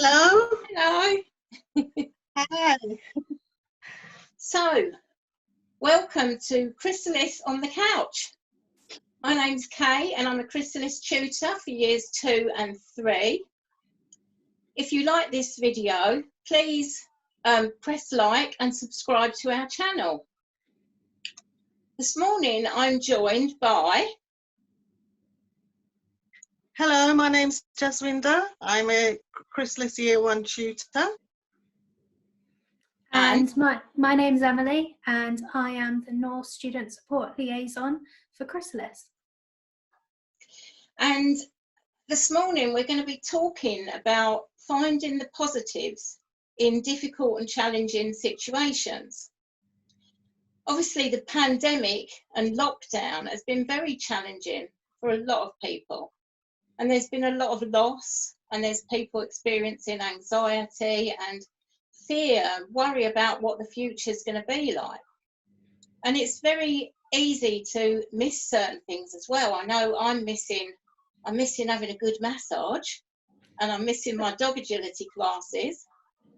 Hello. Hello. Hi. So, welcome to Chrysalis on the Couch. My name's Kay and I'm a Chrysalis tutor for years 2 and 3. If you like this video, please press like and subscribe to our channel. This morning I'm joined by... Hello, my name's Jaswinder. I'm a Chrysalis Year 1 tutor. And my name's Emily, and I am the North Student Support Liaison for Chrysalis. And this morning we're going to be talking about finding the positives in difficult and challenging situations. Obviously, the pandemic and lockdown has been very challenging for a lot of people. And there's been a lot of loss, and there's people experiencing anxiety and fear, worry about what the future is going to be like. And it's very easy to miss certain things as well. I know I'm missing having a good massage, and I'm missing my dog agility classes,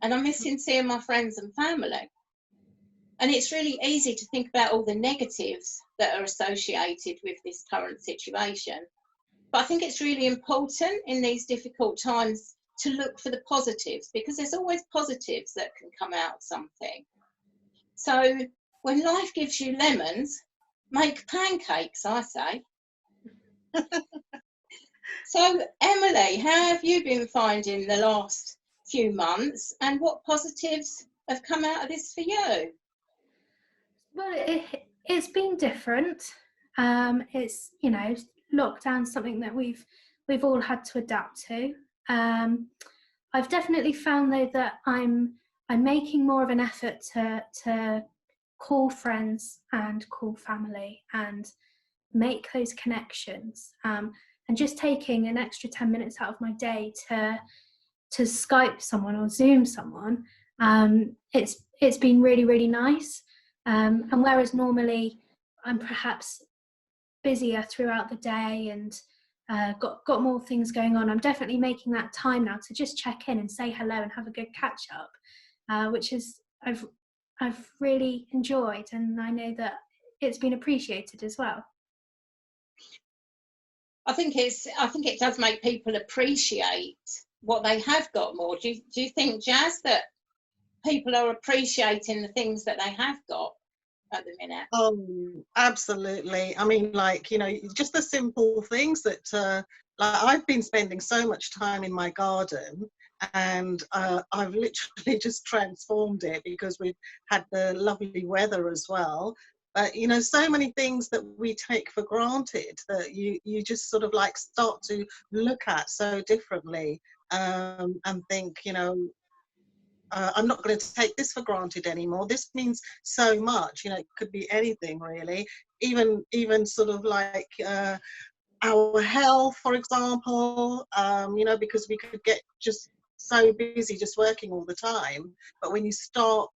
and I'm missing seeing my friends and family. And it's really easy to think about all the negatives that are associated with this current situation. But I think it's really important in these difficult times to look for the positives, because there's always positives that can come out of something. So when life gives you lemons, make pancakes, I say. So Emily, how have you been finding the last few months, and what positives have come out of this for you? Well, it's been different. It's, you know, lockdown's something that we've all had to adapt to. I've definitely found though that I'm making more of an effort to call friends and call family and make those connections, and just taking an extra 10 minutes out of my day to Skype someone or Zoom someone. It's been really, really nice. And whereas normally I'm perhaps busier throughout the day and got more things going on, I'm definitely making that time now to just check in and say hello and have a good catch up, which is I've really enjoyed, and I know that it's been appreciated as well. I think it does make people appreciate what they have got more. Do you think, Jazz, that people are appreciating the things that they have got at the minute? Oh, absolutely. I mean, like, you know, just the simple things that, like, I've been spending so much time in my garden, and I've literally just transformed it because we've had the lovely weather as well. But, you know, so many things that we take for granted that you just sort of like start to look at so differently, and think, you know, I'm not going to take this for granted anymore. This means so much. You know, it could be anything really. Even sort of like our health, for example. You know, because we could get just so busy just working all the time. But when you start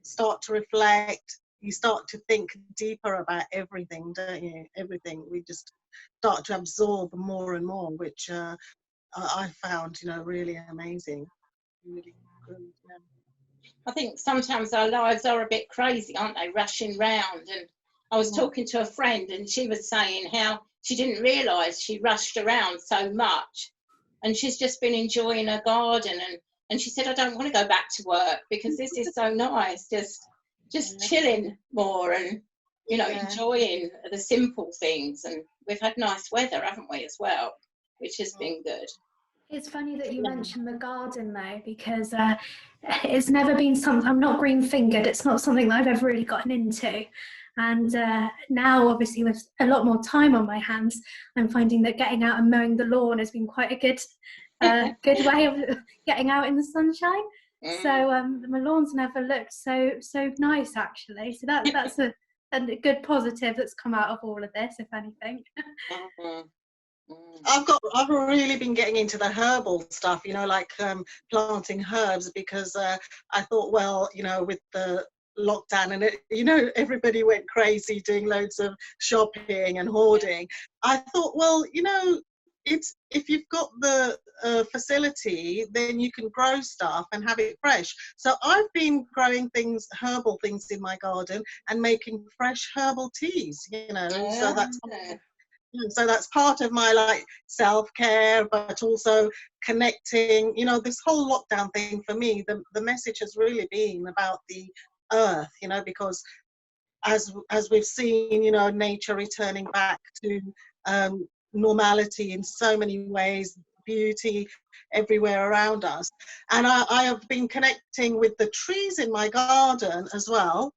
to reflect, you start to think deeper about everything, don't you? Everything. We just start to absorb more and more, which I found, you know, really amazing. Really good, yeah. I think sometimes our lives are a bit crazy, aren't they? Rushing round. And I was talking to a friend, and she was saying how she didn't realise she rushed around so much, and she's just been enjoying her garden, and she said, I don't want to go back to work because this is so nice, just chilling more and, you know, enjoying the simple things. And we've had nice weather, haven't we, as well, which has been good. It's funny that you mentioned the garden though, because it's never been something, I'm not green fingered, it's not something that I've ever really gotten into. And now obviously with a lot more time on my hands, I'm finding that getting out and mowing the lawn has been quite a good way of getting out in the sunshine. So my lawns never looked so nice actually. So that's a good positive that's come out of all of this, if anything. I've really been getting into the herbal stuff, you know, like planting herbs, because I thought, well, you know, with the lockdown and you know, everybody went crazy doing loads of shopping and hoarding. I thought, well, you know, it's if you've got the facility, then you can grow stuff and have it fresh. So I've been growing things, herbal things in my garden and making fresh herbal teas, you know. So that's part of my like self-care, but also connecting, you know. This whole lockdown thing for me, the message has really been about the earth, you know, because as we've seen, you know, nature returning back to normality in so many ways, beauty everywhere around us. And I have been connecting with the trees in my garden as well,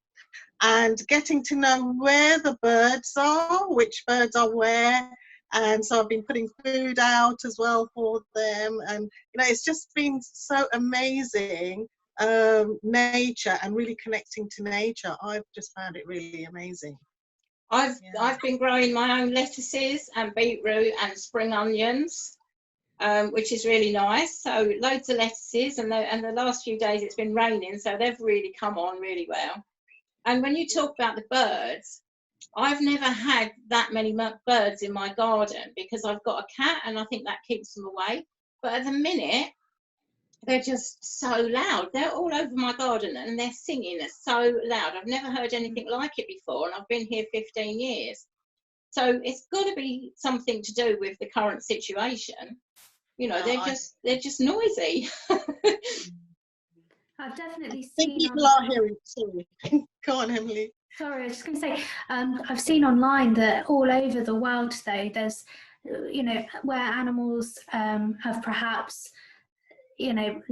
and getting to know where the birds are, which birds are where. And so I've been putting food out as well for them. And, you know, it's just been so amazing, nature, and really connecting to nature. I've just found it really amazing. I've been growing my own lettuces and beetroot and spring onions, which is really nice. So loads of lettuces, and the last few days it's been raining, so they've really come on really well. And when you talk about the birds, I've never had that many birds in my garden because I've got a cat and I think that keeps them away. But at the minute, they're just so loud. They're all over my garden and they're singing. They're so loud. I've never heard anything like it before, and I've been here 15 years. So it's got to be something to do with the current situation. You know, they're just noisy. I've definitely I think people are hearing. Sorry, go on, Emily. Sorry, I was just going to say, I've seen online that all over the world, though, there's, you know, where animals have perhaps, you know,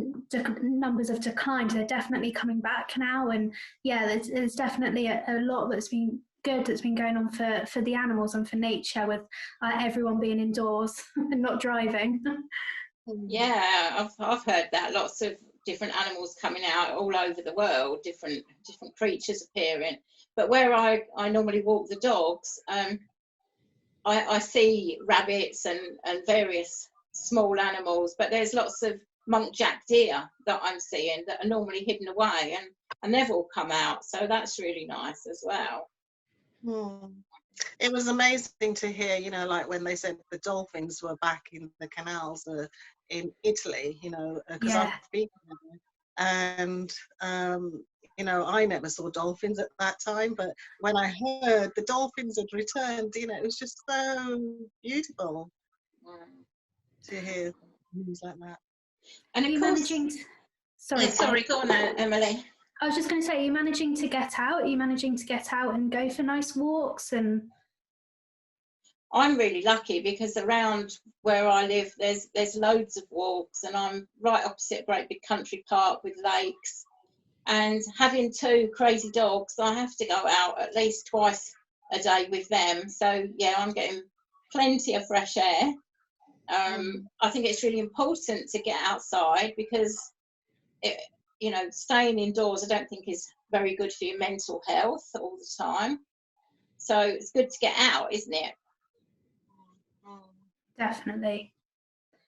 numbers have declined, they're definitely coming back now. And yeah, there's definitely a lot that's been good that's been going on for the animals and for nature, with everyone being indoors and not driving. Yeah, I've heard that. Lots of different animals coming out all over the world, different creatures appearing. But where I normally walk the dogs, I see rabbits and various small animals, but there's lots of muntjac deer that I'm seeing that are normally hidden away, and they've all come out, so that's really nice as well. It was amazing to hear, you know, like when they said the dolphins were back in the canals in Italy, you know, because I've been there, and you know, I never saw dolphins at that time, but when I heard the dolphins had returned, you know, it was just so beautiful to hear news like that. And of course, sorry, go on, Emily. I was just going to say, are you managing to get out? Are you managing to get out and go for nice walks? And I'm really lucky because around where I live, there's loads of walks, and I'm right opposite a great big country park with lakes. And having 2 crazy dogs, I have to go out at least twice a day with them. So yeah, I'm getting plenty of fresh air. I think it's really important to get outside because you know, staying indoors I don't think is very good for your mental health all the time. So it's good to get out, isn't it? Definitely.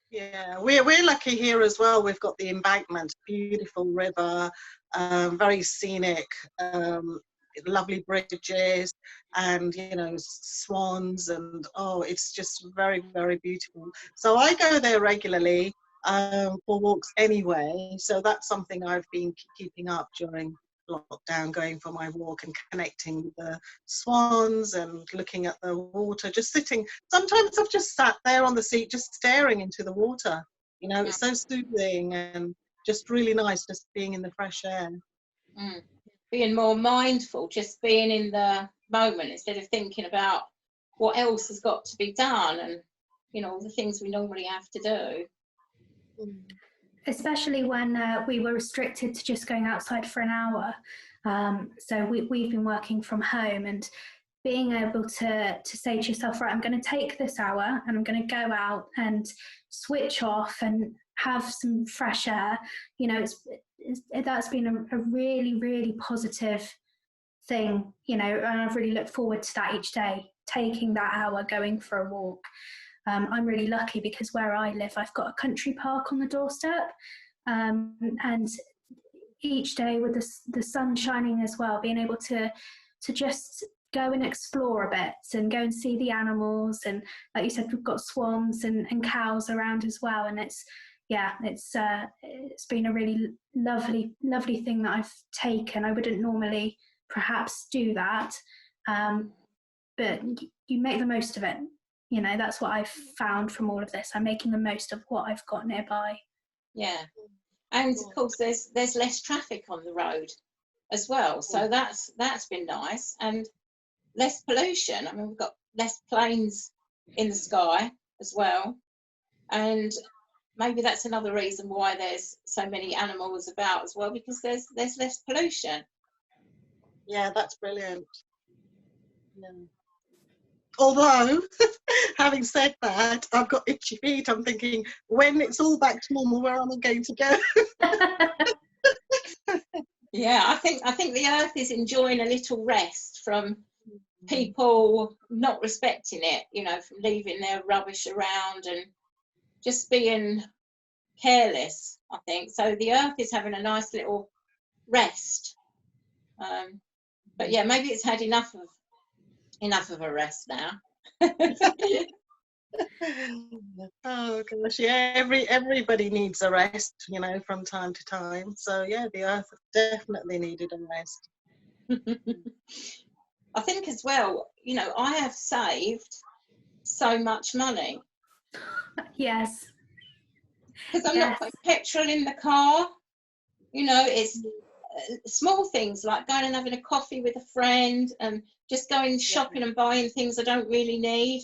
Yeah, we're lucky here as well. We've got the embankment, beautiful river, very scenic, lovely bridges, and you know, swans, and it's just very, very beautiful. So I go there regularly for walks anyway. So that's something I've been keeping up during lockdown, going for my walk and connecting with the swans and looking at the water, just sitting. Sometimes I've just sat there on the seat just staring into the water, you know. It's so soothing and just really nice, just being in the fresh air. Being more mindful, just being in the moment instead of thinking about what else has got to be done, and you know, all the things we normally have to do. Especially when we were restricted to just going outside for an hour. So we've been working from home, and being able to say to yourself, right, I'm going to take this hour and I'm going to go out and switch off and have some fresh air. You know, that's been a really, really positive thing, you know, and I've really looked forward to that each day, taking that hour, going for a walk. I'm really lucky because where I live, I've got a country park on the doorstep, and each day with the sun shining as well, being able to just go and explore a bit and go and see the animals. And like you said, we've got swans and cows around as well. And it's been a really lovely thing that I've taken. I wouldn't normally perhaps do that, but you make the most of it. You know, that's what I've found from all of this. I'm making the most of what I've got nearby. Yeah, and of course there's less traffic on the road as well, so that's been nice, and less pollution. I mean, we've got less planes in the sky as well, and maybe that's another reason why there's so many animals about as well, because there's less pollution. Yeah, that's brilliant. Yeah. Although, having said that, I've got itchy feet. I'm thinking, when it's all back to normal, where am I going to go? Yeah, I think the earth is enjoying a little rest from people not respecting it, you know, from leaving their rubbish around and just being careless, I think. So the earth is having a nice little rest. But yeah, maybe it's had enough of a rest now. Oh gosh, yeah, everybody needs a rest, you know, from time to time. So yeah, the earth definitely needed a rest. I think as well, you know, I have saved so much money. Yes. Because I'm not putting petrol in the car. You know, it's small things like going and having a coffee with a friend and just going shopping and buying things I don't really need.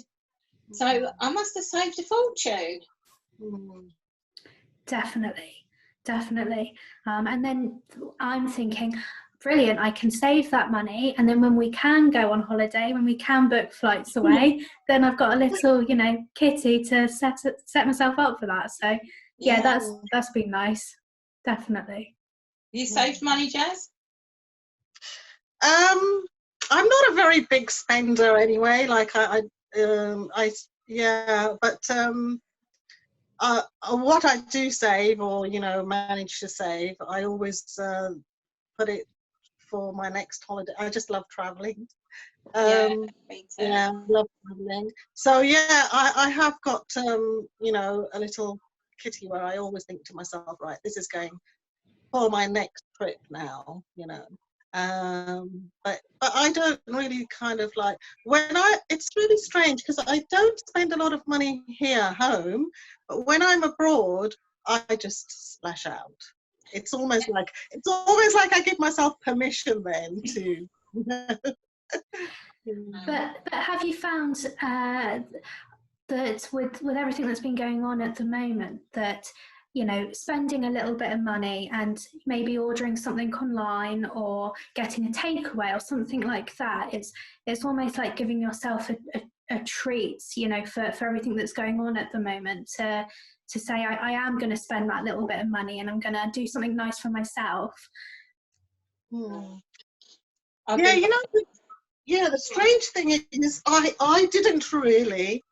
So I must have saved a fortune. Definitely. And then I'm thinking, brilliant, I can save that money, and then when we can go on holiday, when we can book flights away, then I've got a little, you know, kitty to set myself up for that. So yeah, that's been nice. Definitely. You saved money, Jazz? I'm not a very big spender anyway. Like but what I do save, or you know, manage to save, I always put it for my next holiday. I just love traveling. Me too. Yeah, I love traveling. So yeah, I have got you know, a little kitty where I always think to myself, right, this is going for my next trip now, you know. But I don't really kind of like, it's really strange because I don't spend a lot of money here home, but when I'm abroad, I just splash out. It's almost like I give myself permission then to. But have you found that with everything that's been going on at the moment, that, you know, spending a little bit of money and maybe ordering something online or getting a takeaway or something like that, it's almost like giving yourself a treat, you know, for everything that's going on at the moment, to say I am going to spend that little bit of money and I'm going to do something nice for myself. Yeah, you know, the strange thing is I didn't really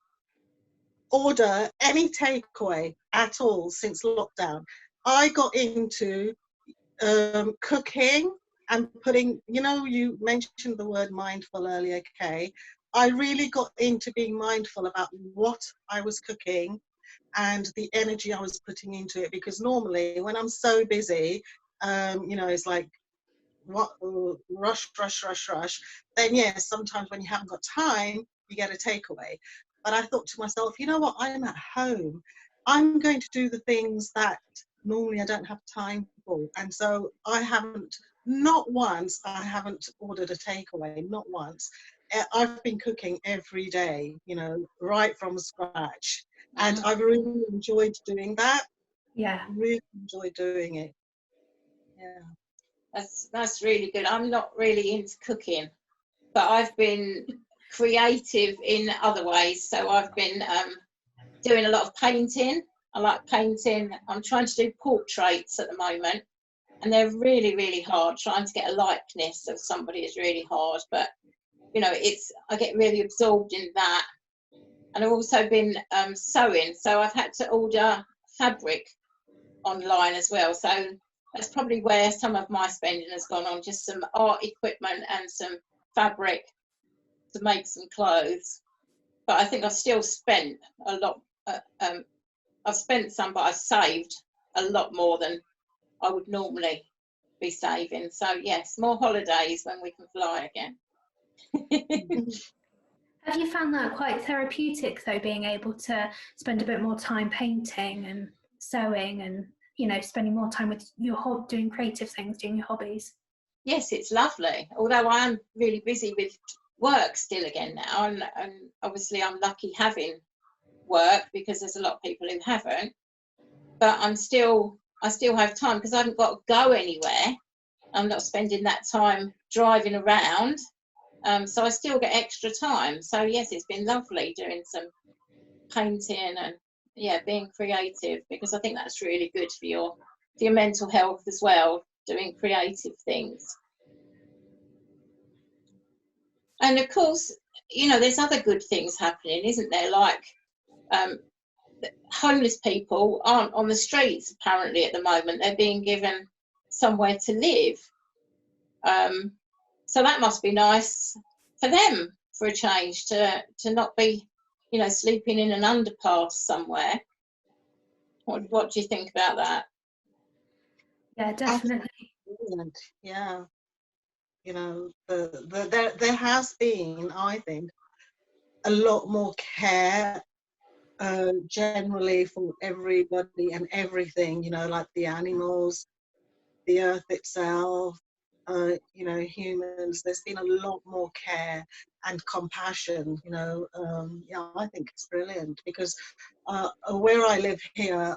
order any takeaway at all since lockdown. I got into cooking and putting, you know, you mentioned the word mindful earlier, Kay. I really got into being mindful about what I was cooking and the energy I was putting into it, because normally when I'm so busy, you know, it's like rush, then yes, sometimes when you haven't got time, you get a takeaway. But I thought to myself, you know what, I'm at home. I'm going to do the things that normally I don't have time for. And so not once I haven't ordered a takeaway, not once. I've been cooking every day, you know, right from scratch. And I've really enjoyed doing that. Yeah. Really enjoyed doing it. Yeah. That's really good. I'm not really into cooking, but I've been creative in other ways. So I've been doing a lot of painting. I like painting. I'm trying to do portraits at the moment, and they're really, really hard. Trying to get a likeness of somebody is really hard, but you know, I get really absorbed in that. And I've also been sewing, so I've had to order fabric online as well. So that's probably where some of my spending has gone on, just some art equipment and some fabric to make some clothes, but I think I've still spent a lot. I've spent some, but I've saved a lot more than I would normally be saving. So yes, more holidays when we can fly again. Have you found that quite therapeutic though, being able to spend a bit more time painting and sewing and, you know, spending more time with your doing creative things, doing your hobbies? Yes, it's lovely. Although I am really busy with work still again now, and obviously I'm lucky having work because there's a lot of people who haven't. But I still have time because I haven't got to go anywhere. I'm not spending that time driving around. So I still get extra time. So yes, it's been lovely doing some painting and being creative, because I think that's really good for your mental health as well, doing creative things. And of course, you know, there's other good things happening, isn't there? Like homeless people aren't on the streets apparently at the moment. They're being given somewhere to live. So that must be nice for them for a change, to not be, you know, sleeping in an underpass somewhere. What do you think about that? Yeah, definitely. Brilliant. Yeah. You know, there has been, I think, a lot more care generally for everybody and everything, you know, like the animals, the earth itself, you know, humans. There's been a lot more care and compassion, you know. Yeah, I think it's brilliant, because where I live here,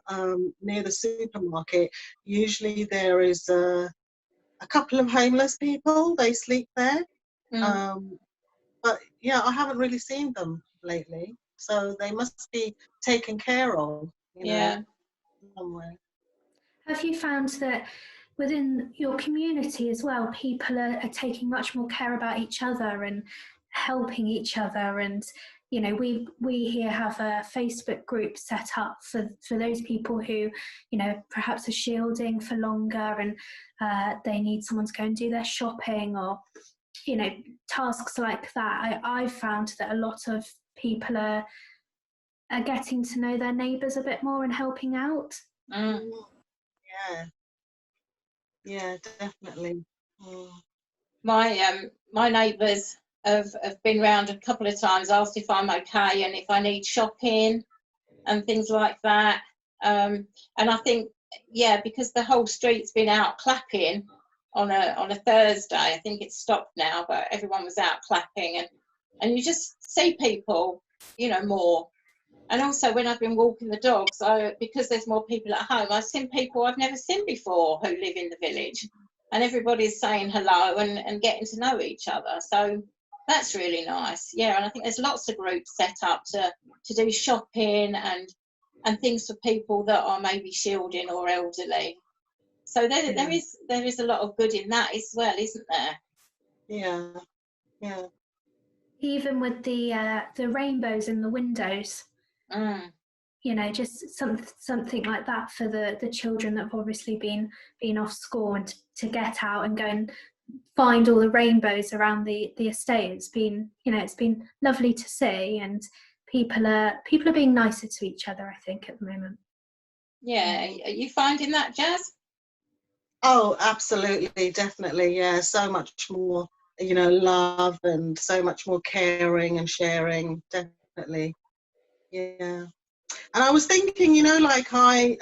near the supermarket, usually there is a couple of homeless people. They sleep there. But yeah, I haven't really seen them lately. So they must be taken care of, you know, somewhere. Have you found that within your community as well, people are taking much more care about each other and helping each other? And, you know, we here have a Facebook group set up for those people who, you know, perhaps are shielding for longer and they need someone to go and do their shopping, or, you know, tasks like that. I've found that a lot of people are getting to know their neighbours a bit more and helping out. Yeah, definitely. My neighbours have been round a couple of times, asked if I'm okay and if I need shopping and things like that. And I think, because the whole street's been out clapping on a Thursday. I think it's stopped now, but everyone was out clapping, and you just see people, you know, more. And also when I've been walking the dogs, because there's more people at home, I've seen people I've never seen before who live in the village, and everybody's saying hello and getting to know each other. So that's really nice. Yeah, and I think there's lots of groups set up to do shopping and things for people that are maybe shielding or elderly. So there is a lot of good in that as well, isn't there? Yeah. Even with the rainbows in the windows, you know, just something like that for the children that have obviously been off school, and to get out and go and find all the rainbows around the estate. It's been, you know, it's been lovely to see, and people are being nicer to each other, I think, at the moment. Yeah, are you finding that, Jazz? Oh, absolutely, definitely. Yeah, so much more, you know, love and so much more caring and sharing, definitely. Yeah. And I was thinking, you know, like I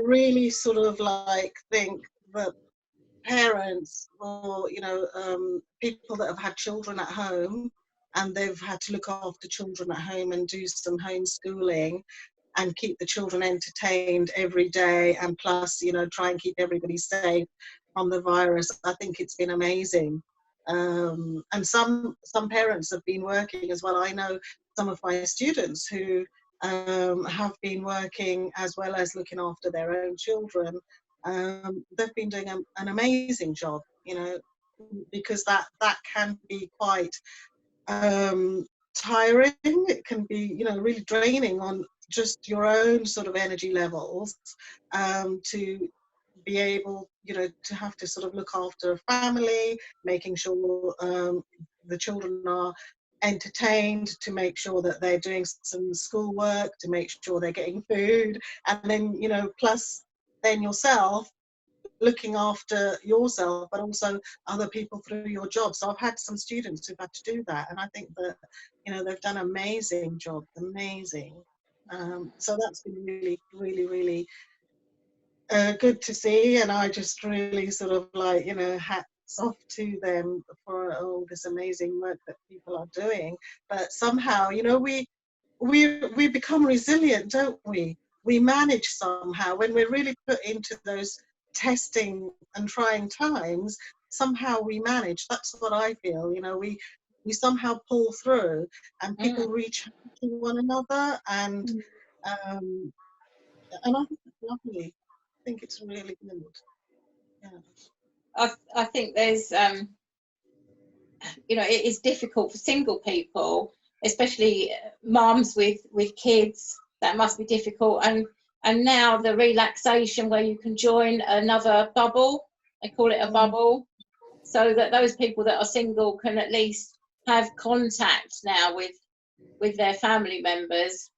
really sort of like think that parents, or, you know, people that have had children at home and they've had to look after children at home and do some homeschooling and keep the children entertained every day, and plus, you know, try and keep everybody safe from the virus. I think it's been amazing. And some parents have been working as well. I know some of my students who have been working as well as looking after their own children. They've been doing an amazing job, you know, because that can be quite tiring. It can be, you know, really draining on just your own sort of energy levels, to be able, you know, to have to sort of look after a family, making sure the children are entertained, to make sure that they're doing some schoolwork, to make sure they're getting food, and then, you know, plus then yourself looking after yourself, but also other people through your job. So I've had some students who've had to do that, and I think that, you know, they've done an amazing job, amazing. So that's been really, really, really good to see, and I just really sort of like, you know, hats off to them for all this amazing work that people are doing. But somehow, you know, we become resilient, don't we? We manage somehow when we're really put into those testing and trying times. Somehow we manage. That's what I feel. You know, we somehow pull through, and people reach out to one another, and I think it's lovely. I think it's really good. Yeah. I think there's, you know, it is difficult for single people, especially mums with kids. That must be difficult. And now the relaxation where you can join another bubble, they call it a bubble, so that those people that are single can at least have contact now with their family members.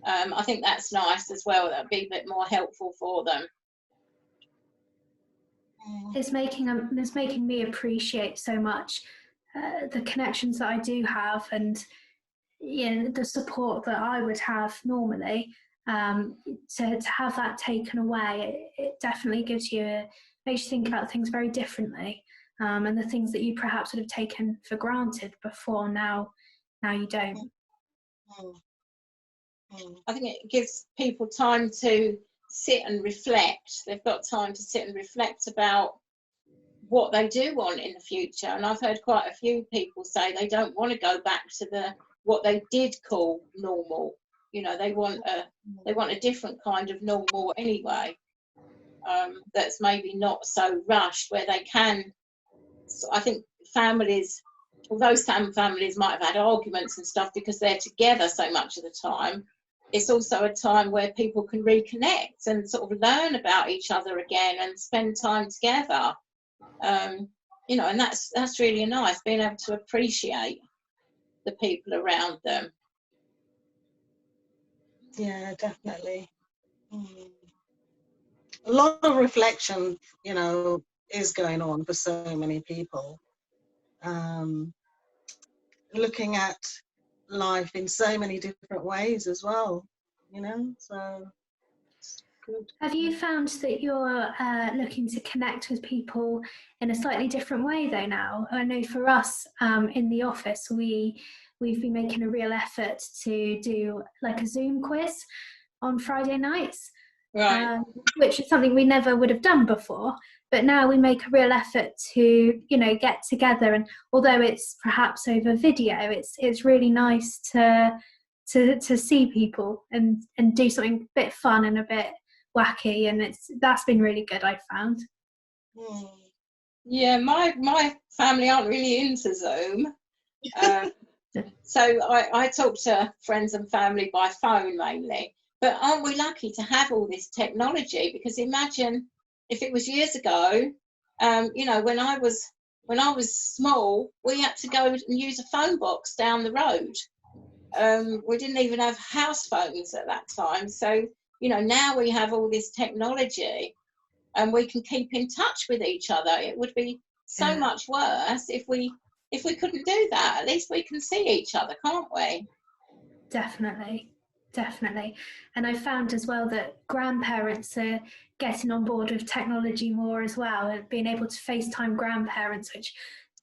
I think that's nice as well. That'd be a bit more helpful for them. It's making me appreciate so much the connections that I do have, and, you know, the support that I would have normally. To have that taken away, it definitely makes you think about things very differently, and the things that you perhaps would have taken for granted before, now you don't. I think it gives people time to sit and reflect. They've got time to sit and reflect about what they do want in the future. And I've heard quite a few people say they don't want to go back to what they did call normal. You know, they want a different kind of normal anyway. That's maybe not so rushed, where they can. So I think families, although some families might have had arguments and stuff because they're together so much of the time, it's also a time where people can reconnect and sort of learn about each other again and spend time together. You know, and that's really nice, being able to appreciate the people around them. Yeah, definitely. A lot of reflection, you know, is going on for so many people. Looking at life in so many different ways as well, you know, so it's good. Have you found that you're looking to connect with people in a slightly different way though now? I know for us in the office, we've been making a real effort to do like a Zoom quiz on Friday nights, Right. Which is something we never would have done before. But now we make a real effort to, you know, get together, and although it's perhaps over video, it's really nice to see people and do something a bit fun and a bit wacky, and that's been really good, I've found. Yeah, my family aren't really into Zoom. So I talk to friends and family by phone mainly. But aren't we lucky to have all this technology? Because imagine if it was years ago, you know, when I was small, we had to go and use a phone box down the road. We didn't even have house phones at that time. So, you know, now we have all this technology and we can keep in touch with each other. It would be so much worse if we couldn't do that. At least we can see each other, can't we? Definitely. And I found as well that grandparents are getting on board with technology more as well, and being able to FaceTime grandparents, which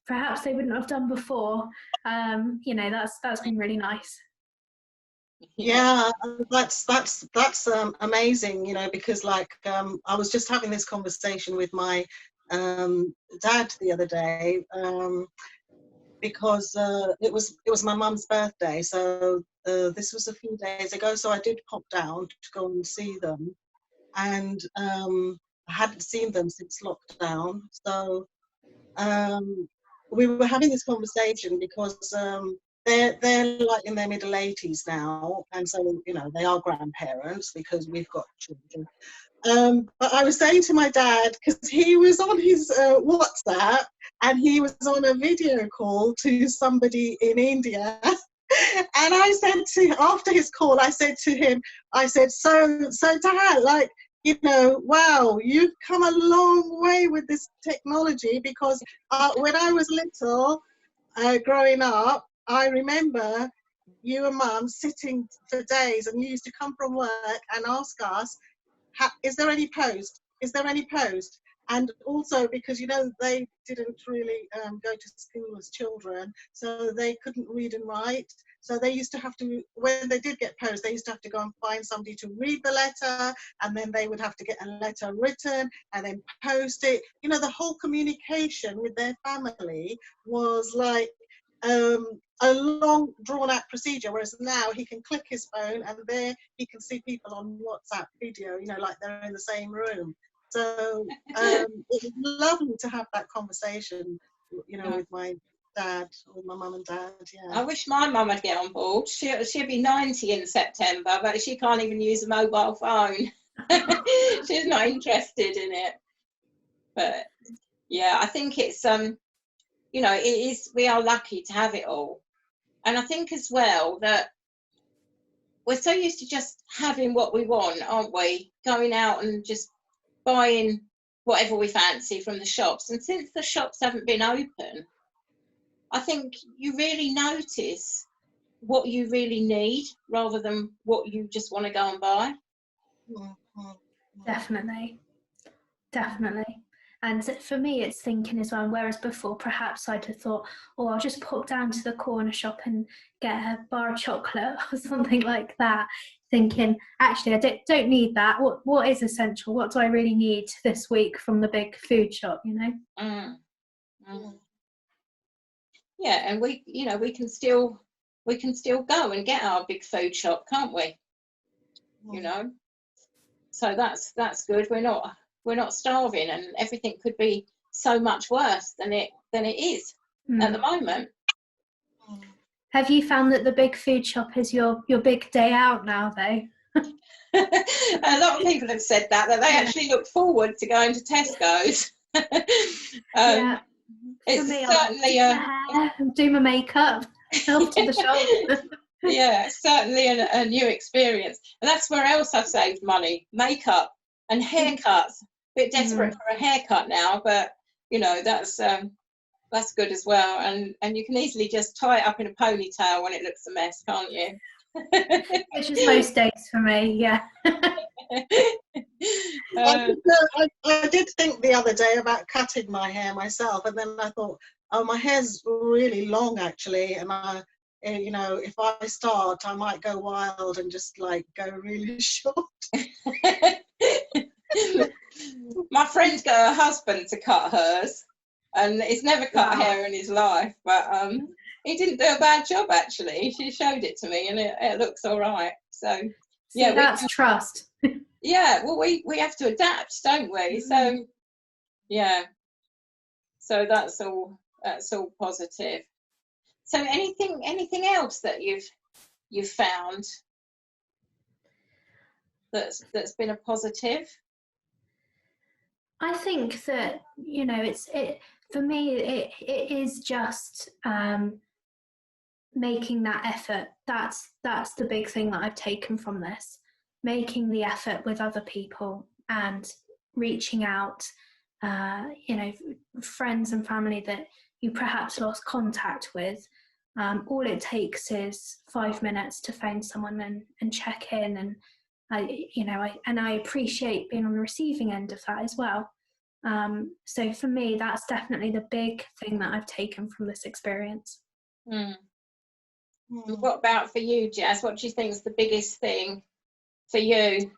perhaps they wouldn't have done before. You know, that's been really nice. Yeah, that's amazing, you know, because like I was just having this conversation with my dad the other day, because it was my mum's birthday, so this was a few days ago, so I did pop down to go and see them, and I hadn't seen them since lockdown. So we were having this conversation because they're like in their middle 80s now, and so, you know, they are grandparents because we've got children. But I was saying to my dad, because he was on his WhatsApp and he was on a video call to somebody in India. And I said to, after his call, I said to him, I said, so Dad, like, you know, wow, you've come a long way with this technology, because when I was little, growing up, I remember you and Mum sitting for days, and you used to come from work and ask us, is there any post? Is there any post? And also because, you know, they didn't really go to school as children, so they couldn't read and write. So they used to have to, when they did get post, they used to have to go and find somebody to read the letter, and then they would have to get a letter written and then post it. You know, the whole communication with their family was like a long drawn out procedure, whereas now he can click his phone and there he can see people on WhatsApp video, you know, like they're in the same room. So it was lovely to have that conversation, you know, with my dad, with my mum and dad. Yeah, I wish my mum would get on board. She'll be 90 in September, but she can't even use a mobile phone. She's not interested in it. But yeah, I think it's you know, it is, we are lucky to have it all. And I think as well that we're so used to just having what we want, aren't we? Going out and just buying whatever we fancy from the shops. And since the shops haven't been open, I think you really notice what you really need rather than what you just want to go and buy. Definitely. And for me, it's thinking as well, whereas before perhaps I'd have thought, oh, I'll just pop down to the corner shop and get a bar of chocolate or something like that, thinking, actually, I don't need that. What is essential? What do I really need this week from the big food shop, you know? Yeah, and we, you know, we can still go and get our big food shop, can't we? You know, so that's good. We're not starving, and everything could be so much worse than it is at the moment. Have you found that the big food shop is your big day out now, though? A lot of people have said that they actually look forward to going to Tesco's. Yeah. It's me, certainly do my makeup, off to the shop. Yeah, certainly a new experience. And that's where else I've saved money: makeup and haircuts. A bit desperate for a haircut now, but you know, that's good as well. And you can easily just tie it up in a ponytail when it looks a mess, can't you? Which is most days for me, yeah. I did think the other day about cutting my hair myself, and then I thought, oh, my hair's really long actually, and you know, if I start, I might go wild and just like go really short. My friend got her husband to cut hers, and he's never cut hair in his life, but he didn't do a bad job actually. She showed it to me, and it looks all right. So yeah, that's trust. Yeah, well, we have to adapt, don't we? So yeah, so that's all positive. So anything else that you've found that's been a positive? I think that, you know, for me it is just making that effort. That's the big thing that I've taken from this. Making the effort with other people and reaching out, you know, friends and family that you perhaps lost contact with. All it takes is 5 minutes to phone someone and check in, and I appreciate being on the receiving end of that as well. So for me, that's definitely the big thing that I've taken from this experience. What about for you, Jazz? What do you think is the biggest thing for you?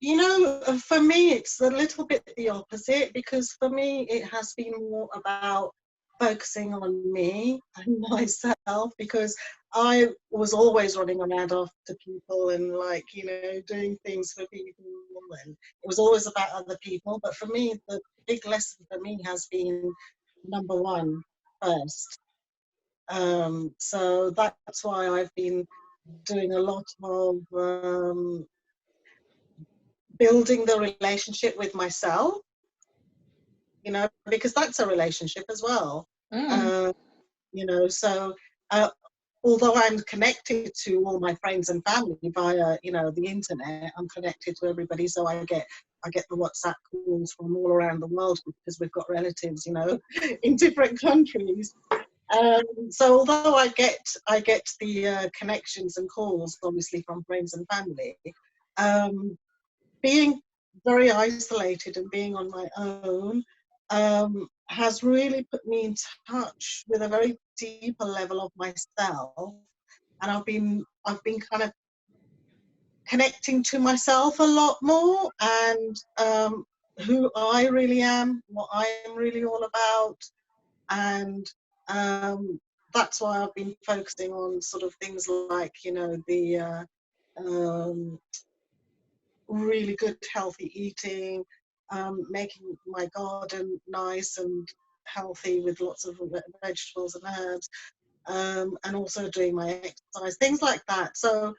You know, for me, it's a little bit the opposite, because for me, it has been more about focusing on me and myself, because I was always running around after people and, like, you know, doing things for people, and it was always about other people. But for me, the big lesson for me has been number one first. So that's why I've been doing a lot of building the relationship with myself, you know, because that's a relationship as well. You know, so although I'm connected to all my friends and family via, you know, the internet, I'm connected to everybody. So I get the WhatsApp calls from all around the world because we've got relatives, you know, in different countries. So although I get the connections and calls, obviously, from friends and family, being very isolated and being on my own has really put me in touch with a very deeper level of myself, and I've been kind of connecting to myself a lot more, and who I really am, what I am really all about, and that's why I've been focusing on sort of things like, you know, the really good healthy eating, making my garden nice and healthy with lots of vegetables and herbs, and also doing my exercise, things like that. So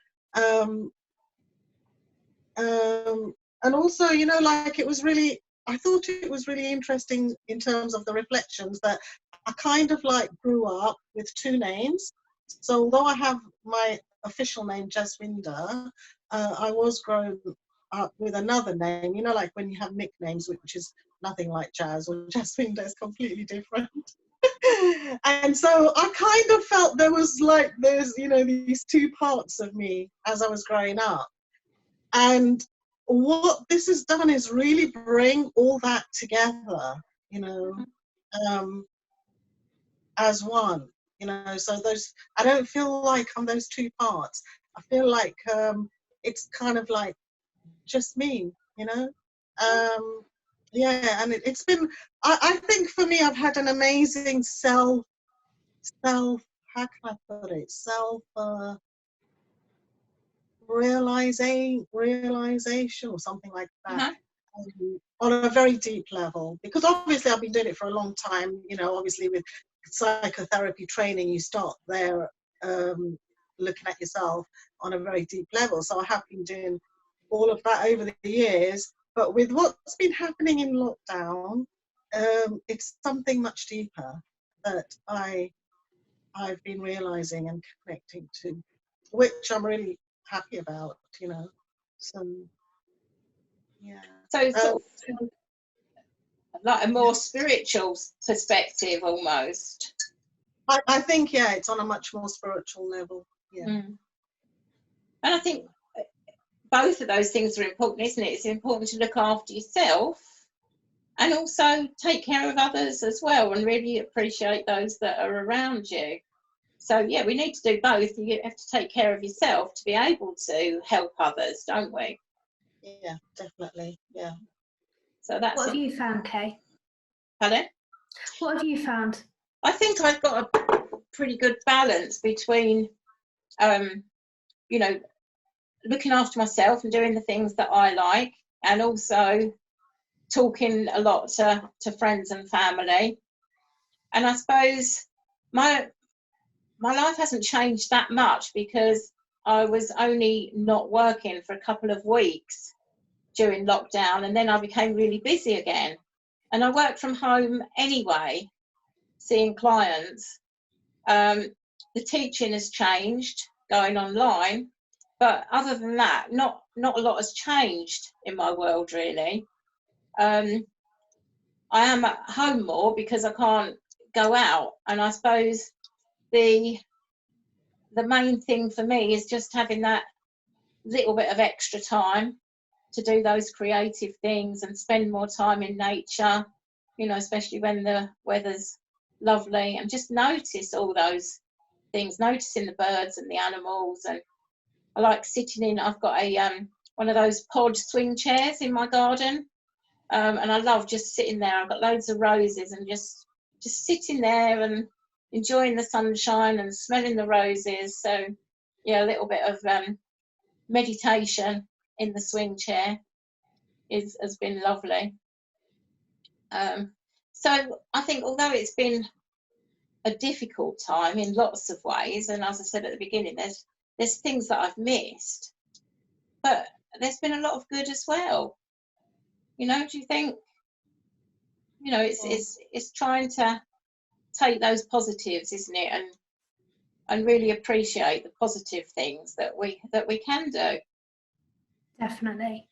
and also, you know, like I thought it was really interesting in terms of the reflections that I kind of like grew up with two names. So although I have my official name Jaswinder, I was grown up with another name, you know, like when you have nicknames, which is nothing like Jazz or Jaswinder, is completely different. And so I kind of felt there's, you know, these two parts of me as I was growing up. And what this has done is really bring all that together, you know, as one, you know. So I don't feel like I'm those two parts. I feel like it's kind of like just me, you know. Yeah, and it's been, I think for me, I've had an amazing self, how can I put it, realization or something like that, on a very deep level, because obviously I've been doing it for a long time, you know. Obviously with psychotherapy training, you start there looking at yourself on a very deep level. So I have been doing all of that over the years, but with what's been happening in lockdown, it's something much deeper that I've been realizing and connecting to, which I'm really happy about, you know. So yeah. So it's sort of like a more spiritual perspective almost. I think, yeah, it's on a much more spiritual level. Yeah. And I think both of those things are important, isn't it? It's important to look after yourself and also take care of others as well, and really appreciate those that are around you. So yeah, we need to do both. You have to take care of yourself to be able to help others, don't we? Yeah, definitely. Yeah. So that's what have you found, Kay? Pardon? What have you found? I think I've got a pretty good balance between you know, looking after myself and doing the things that I like, and also talking a lot to friends and family. And I suppose my life hasn't changed that much because I was only not working for a couple of weeks during lockdown, and then I became really busy again. And I work from home anyway, seeing clients. The teaching has changed, going online, but other than that, not a lot has changed in my world really. I am at home more because I can't go out, and I suppose the main thing for me is just having that little bit of extra time to do those creative things and spend more time in nature, you know, especially when the weather's lovely, and just notice all those things, noticing the birds and the animals. And I like sitting in, I've got a one of those pod swing chairs in my garden, and I love just sitting there. I've got loads of roses and just sitting there and enjoying the sunshine and smelling the roses. So yeah, a little bit of meditation in the swing chair has been lovely. So I think although it's been a difficult time in lots of ways, and as I said at the beginning, there's things that I've missed, but there's been a lot of good as well. You know, do you think? You know, it's trying to take those positives, isn't it, and really appreciate the positive things that we can do. Definitely.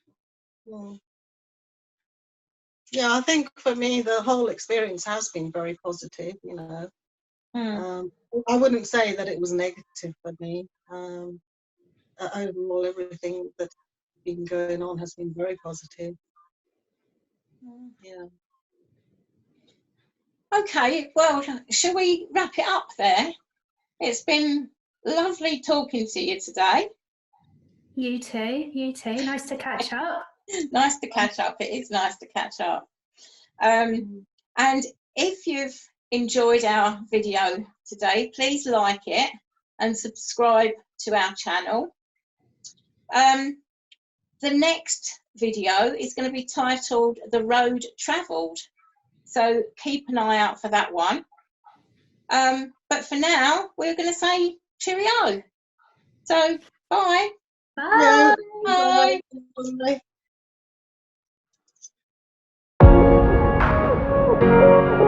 Yeah, I think for me the whole experience has been very positive, you know. I wouldn't say that it was negative for me. Overall, everything that's been going on has been very positive. Yeah. Okay, well, shall we wrap it up there? It's been lovely talking to you today. You too. Nice to catch up. Nice to catch up. It is nice to catch up. And if you've enjoyed our video today, please like it and subscribe to our channel. The next video is going to be titled The Road Travelled, so keep an eye out for that one. But for now, we're going to say cheerio. So bye. Bye. Bye. Bye.